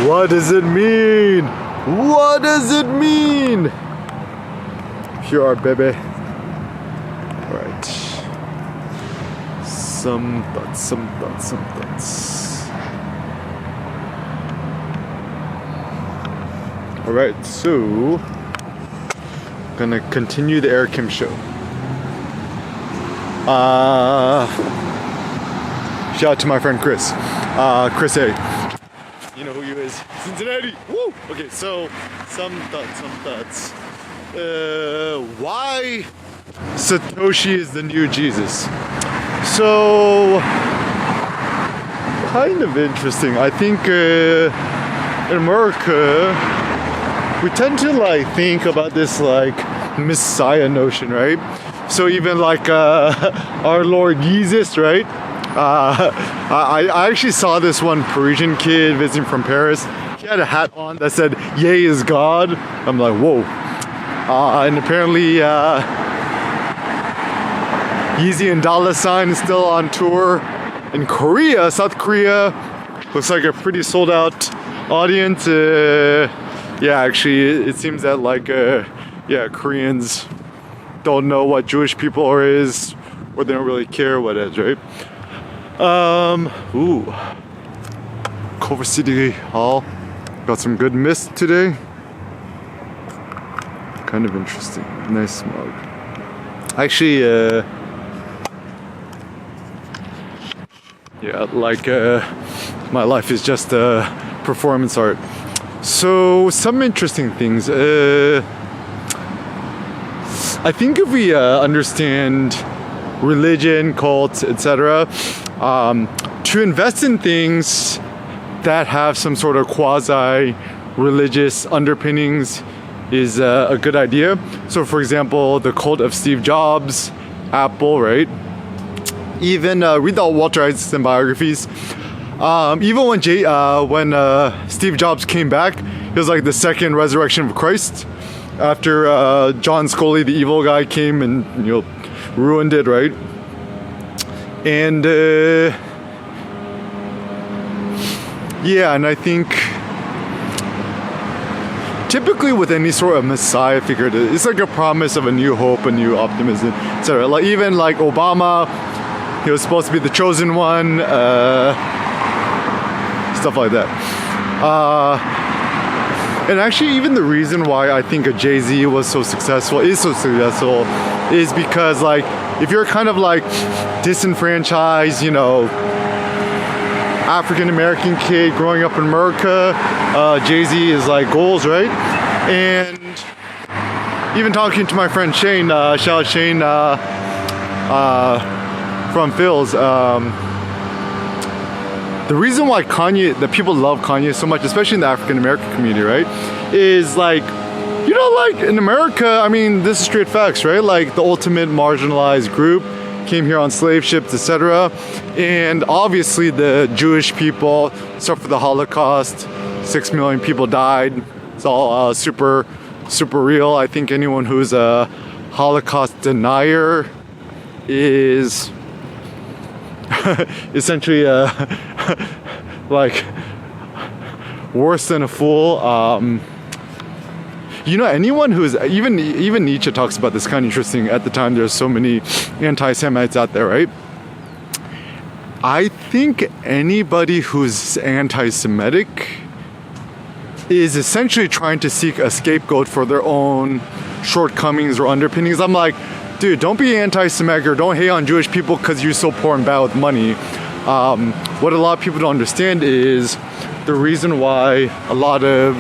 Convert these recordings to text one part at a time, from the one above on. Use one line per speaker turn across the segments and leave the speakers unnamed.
What does it mean? What does it mean? Here are baby. Alright. Some thoughts. Alright, so gonna continue the Eric Kim show. Shout out to my friend Chris. Chris A. You know who he is. Cincinnati! Woo! Okay, so some thoughts. Why Satoshi is the new Jesus? So kind of interesting. I think in America we tend to think about this Messiah notion, right? So even our Lord Jesus, right? I actually saw this one Parisian kid visiting from Paris. He had a hat on that said "Yay is God." I'm like, whoa. And apparently Yeezy and Dollar Sign is still on tour in Korea. South Korea looks like a pretty sold out audience. Yeah, actually it seems that Koreans don't know what Jewish people is, or they don't really care what it is, right? Culver City Hall got some good mist today. Kind of interesting. Nice smog. Actually, my life is just performance art. So some interesting things. I think if we understand religion, cults, etc., to invest in things that have some sort of quasi-religious underpinnings is a good idea. So for example, the cult of Steve Jobs, Apple, right? Even read all Walter Isaacson biographies. Even when Steve Jobs came back, it was like the second resurrection of Christ, after John Scully, the evil guy, came and ruined it, right? And and I think typically with any sort of Messiah figure, it's like a promise of a new hope, a new optimism, etc. Even Obama, he was supposed to be the chosen one, stuff like that. And actually, even the reason why I think a JayZ is so successful, is because if you're kind of disenfranchised, African American kid growing up in America, JayZ is goals, right? And even talking to my friend Shane, shout out Shane from Phil's. The reason why that people love Kanye so much, especially in the African American community, right, is in America, I mean, this is straight facts, right? The ultimate marginalized group came here on slave ships, etc. And obviously the Jewish people suffered the Holocaust. 6 million people died. It's all super real. I think anyone who's a Holocaust denier is essentially worse than a fool. Anyone who's even Nietzsche talks about this, kind of interesting. At the time, there's so many anti-Semites out there, right? I think anybody who's anti-Semitic is essentially trying to seek a scapegoat for their own shortcomings or underpinnings. I'm like, dude, don't be anti-Semitic or don't hate on Jewish people because you're so poor and bad with money. What a lot of people don't understand is the reason why a lot of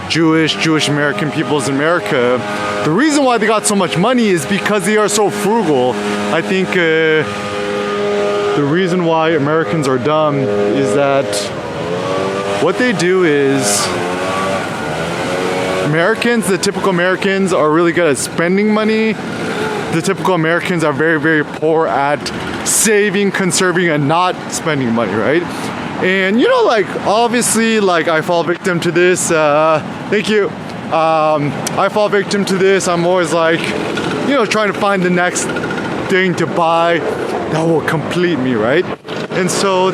Jewish American peoples in America, the reason why they got so much money is because they are so frugal. I think the reason why Americans are dumb is that what they do is the typical Americans are really good at spending money. The typical Americans are very, very poor at saving, conserving, and not spending money, right? And obviously, I fall victim to this. Thank you. I fall victim to this. I'm always trying to find the next thing to buy that will complete me, right? And so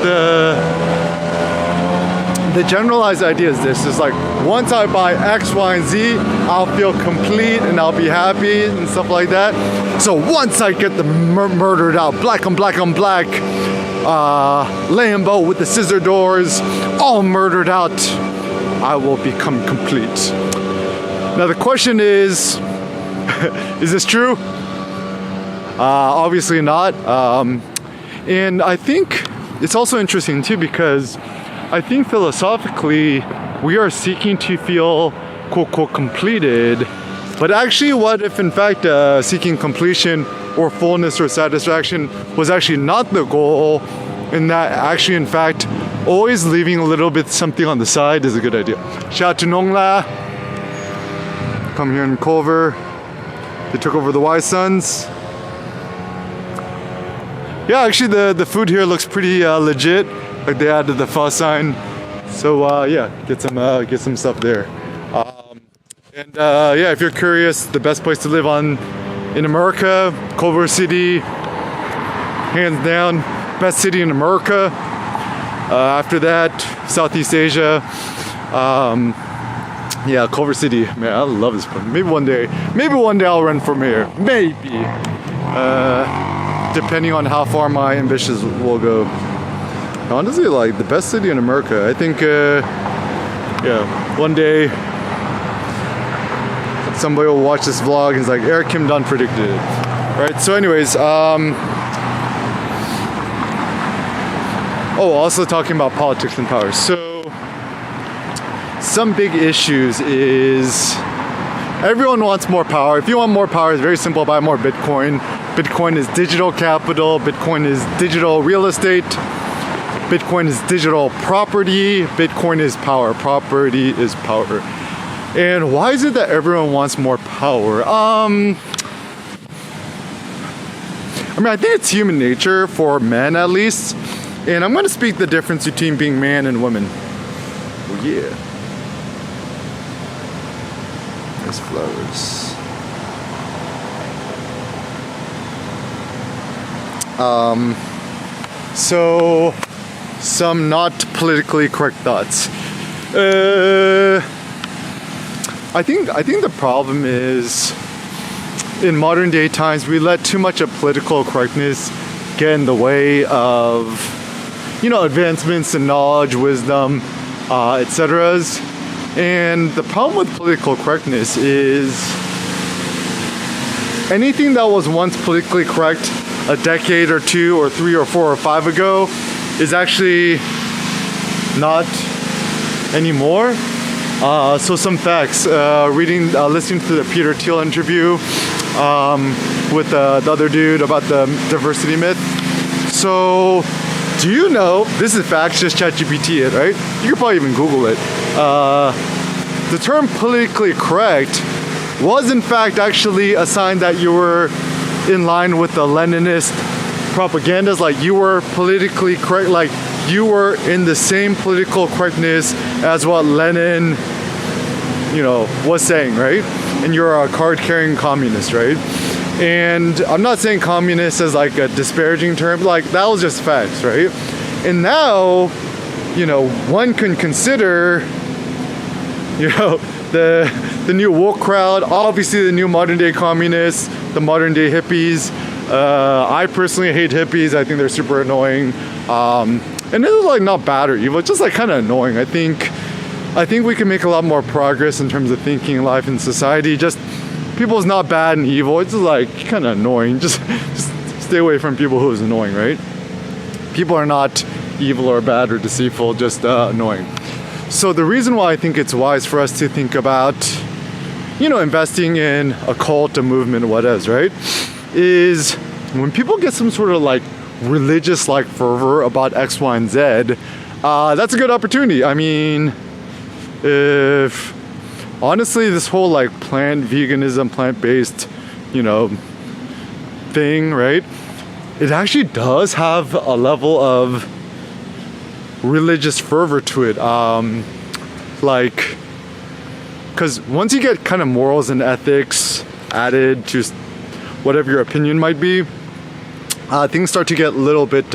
the generalized idea is this, is like, once I buy X, Y, and Z, I'll feel complete and I'll be happy and stuff like that. So once I get the murdered out, black on black on black, Lambo with the scissor doors, all murdered out, I will become complete. Now the question is this true? Obviously not. And I think it's also interesting too, because I think philosophically we are seeking to feel quote quote completed, but actually what if in fact seeking completion or fullness or satisfaction was actually not the goal, and that actually in fact always leaving a little bit something on the side is a good idea. Shout out to Nongla, come here in Culver, they took over the Y Sons. Yeah, actually the food here looks pretty legit. Like they added the pho sign, so yeah, get some stuff there. Yeah, if you're curious, the best place to live in America, Culver City, hands down, best city in America. After that, Southeast Asia. Yeah, Culver City, man, I love this place. Maybe one day I'll run for mayor. Maybe, depending on how far my ambitions will go. Honestly, like the best city in America. I think, yeah, one day somebody will watch this vlog and it's like, Eric Kim Dunn predicted it. Right, so anyways, also talking about politics and power. So, some big issues is everyone wants more power. If you want more power, it's very simple, buy more Bitcoin. Bitcoin is digital capital, Bitcoin is digital real estate, Bitcoin is digital property, Bitcoin is power, property is power. And why is it that everyone wants more power? I mean, I think it's human nature for men at least. And I'm going to speak the difference between being man and woman. Oh yeah. Nice flowers. So some not politically correct thoughts. I think the problem is in modern day times we let too much of political correctness get in the way of, you know, advancements in knowledge, wisdom, etc. And the problem with political correctness is anything that was once politically correct a decade or two or three or four or five ago is actually not anymore. So some facts, listening to the Peter Thiel interview with the other dude about the diversity myth. So do you know, this is facts, just ChatGPT it, right? You could probably even Google it. The term politically correct was in fact actually a sign that you were in line with the Leninist propagandas, like you were politically correct, like you were in the same political correctness as what Lenin, you know, was saying, right? And you're a card-carrying communist, right? And I'm not saying communist as like a disparaging term, like that was just facts, right? And now, you know, one can consider, you know, the new woke crowd, obviously the new modern day communists, the modern day hippies. I personally hate hippies. I think they're super annoying. And it's like not bad or evil, it's just like kind of annoying. I think we can make a lot more progress in terms of thinking, life, and society. Just people's not bad and evil. It's just like kind of annoying. Just stay away from people who is annoying, right? People are not evil or bad or deceitful, just annoying. So the reason why I think it's wise for us to think about, you know, investing in a cult, a movement, what else, right? Is when people get some sort of like religious like fervor about X, Y, and Z, that's a good opportunity. I mean, if honestly this whole like plant veganism, plant-based, you know, thing, right? It actually does have a level of religious fervor to it. Like, because once you get kind of morals and ethics added to whatever your opinion might be, things start to get a little bit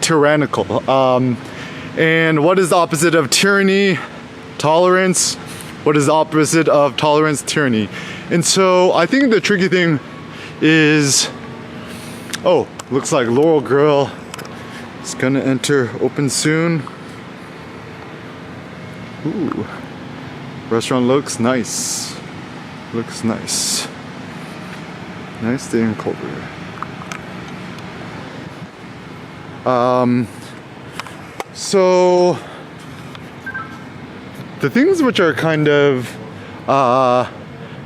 tyrannical. And what is the opposite of tyranny? Tolerance. What is the opposite of tolerance? Tyranny. And so I think the tricky thing is, oh, looks like Laurel Grill is gonna enter open soon. Ooh, restaurant looks nice. Looks nice. Nice day in Culver. So the things which are kind of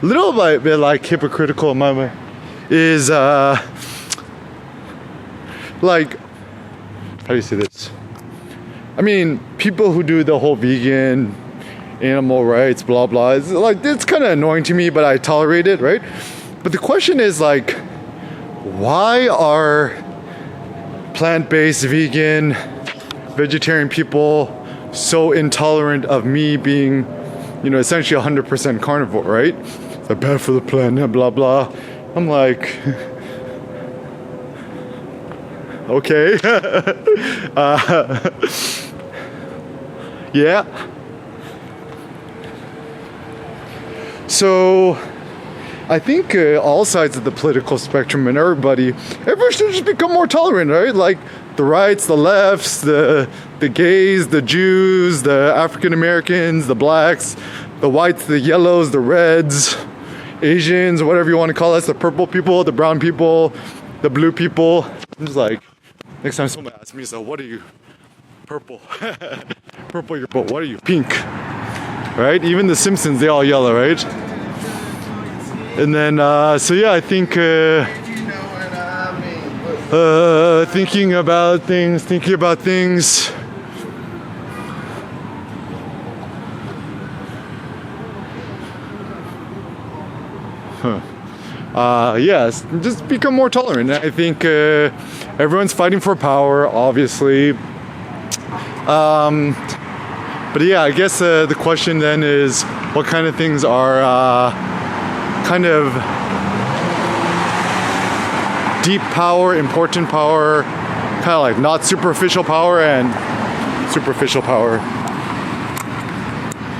little bit like hypocritical in my way is like, how do you say this? I mean, people who do the whole vegan, animal rights, blah blah, it's kind of annoying to me, but I tolerate it, right? But the question is like, why are plant-based, vegan, vegetarian people so intolerant of me being, essentially 100% carnivore, right? It's bad for the planet, blah blah. I'm like, okay. Yeah. So I think all sides of the political spectrum and everyone should just become more tolerant, right? Like the rights, the lefts, the gays, the Jews, the African Americans, the blacks, the whites, the yellows, the reds, Asians, whatever you want to call us, the purple people, the brown people, the blue people. I'm just like, next time someone asks me, so what are you? Purple. Purple, you're purple. What are you? Pink. Right? Even the Simpsons, they all yellow, right? And then, so yeah, I think thinking about things. Yes, just become more tolerant. I think everyone's fighting for power, obviously. But yeah, I guess the question then is, what kind of things are kind of deep power, important power, kind of like not superficial power and superficial power.